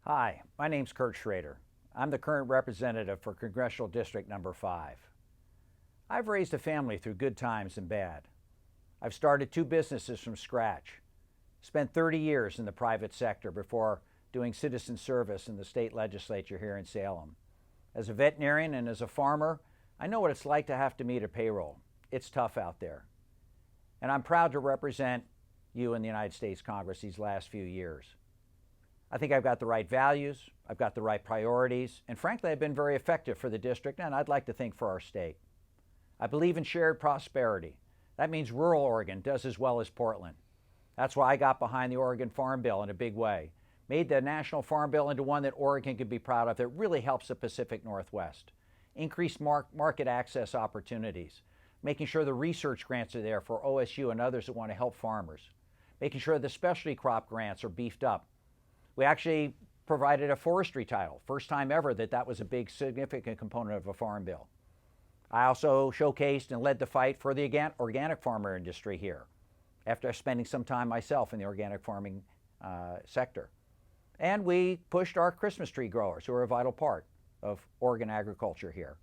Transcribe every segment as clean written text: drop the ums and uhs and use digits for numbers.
Hi, my name's Kurt Schrader. I'm the current representative for Congressional District Number 5. I've raised a family through good times and bad. I've started 2 businesses from scratch, spent 30 years in the private sector before doing citizen service in the state legislature here in Salem. As a veterinarian and as a farmer, I know what it's like to have to meet a payroll. It's tough out there. And I'm proud to represent you in the United States Congress these last few years. I think I've got the right values, I've got the right priorities, and frankly, I've been very effective for the district, and I'd like to think for our state. I believe in shared prosperity. That means rural Oregon does as well as Portland. That's why I got behind the Oregon Farm Bill in a big way, made the National Farm Bill into one that Oregon could be proud of that really helps the Pacific Northwest, increased market access opportunities, making sure the research grants are there for OSU and others that want to help farmers, making sure the specialty crop grants are beefed up. We actually provided a forestry title, first time ever that was a big significant component of a farm bill. I also showcased and led the fight for the organic farmer industry here, after spending some time myself in the organic farming sector. And we pushed our Christmas tree growers, who are a vital part of Oregon agriculture here.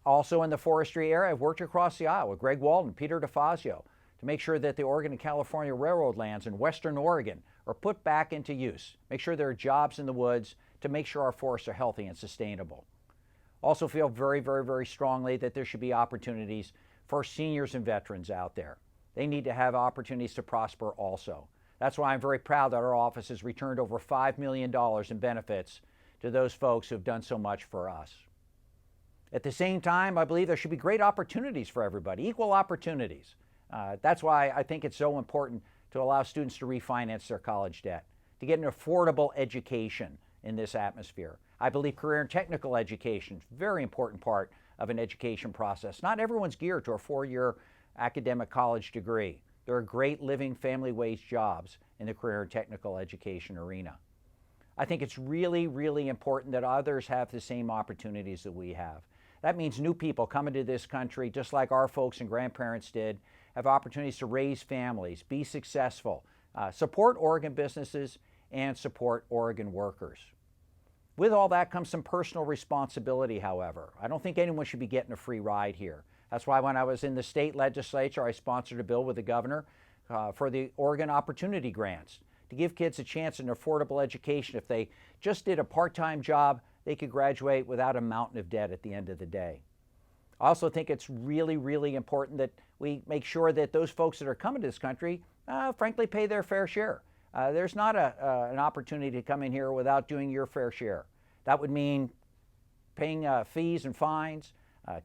Also in the forestry area, I've worked across the aisle with Greg Walden, Peter DeFazio, to make sure that the Oregon and California railroad lands in Western Oregon are put back into use. Make sure there are jobs in the woods to make sure our forests are healthy and sustainable. Also feel very, very, very strongly that there should be opportunities for seniors and veterans out there. They need to have opportunities to prosper also. That's why I'm very proud that our office has returned over $5 million in benefits to those folks who have done so much for us. At the same time, I believe there should be great opportunities for everybody, equal opportunities. That's why I think it's so important to allow students to refinance their college debt, to get an affordable education in this atmosphere. I believe career and technical education is a very important part of an education process. Not everyone's geared to a 4-year academic college degree. There are great living family wage jobs in the career and technical education arena. I think it's really, really important that others have the same opportunities that we have. That means new people coming to this country, just like our folks and grandparents did, have opportunities to raise families, be successful, support Oregon businesses, and support Oregon workers. With all that comes some personal responsibility, however. I don't think anyone should be getting a free ride here. That's why when I was in the state legislature, I sponsored a bill with the governor for the Oregon Opportunity Grants to give kids a chance at an affordable education. If they just did a part-time job, they could graduate without a mountain of debt at the end of the day. I also think it's really, really important that we make sure that those folks that are coming to this country, frankly, pay their fair share. There's not an opportunity to come in here without doing your fair share. That would mean paying fees and fines,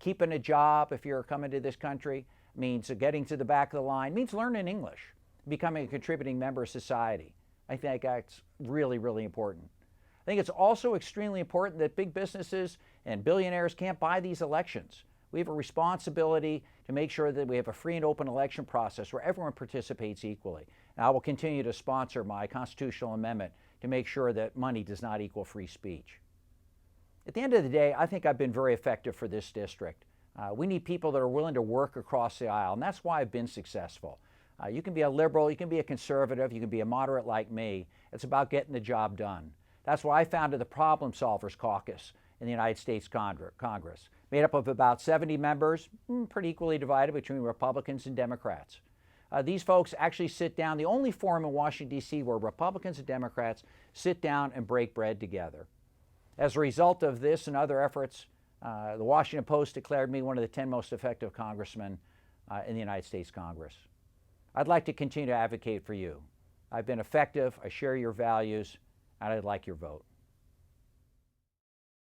keeping a job if you're coming to this country, means getting to the back of the line, means learning English, becoming a contributing member of society. I think that's really, really important. I think it's also extremely important that big businesses and billionaires can't buy these elections. We have a responsibility to make sure that we have a free and open election process where everyone participates equally. And I will continue to sponsor my constitutional amendment to make sure that money does not equal free speech. At the end of the day, I think I've been very effective for this district. We need people that are willing to work across the aisle, and that's why I've been successful. You can be a liberal, you can be a conservative, you can be a moderate like me. It's about getting the job done. That's why I founded the Problem Solvers Caucus in the United States Congress, made up of about 70 members, pretty equally divided between Republicans and Democrats. These folks actually sit down, the only forum in Washington, D.C. where Republicans and Democrats sit down and break bread together. As a result of this and other efforts, the Washington Post declared me one of the 10 most effective congressmen in the United States Congress. I'd like to continue to advocate for you. I've been effective, I share your values, and I'd like your vote.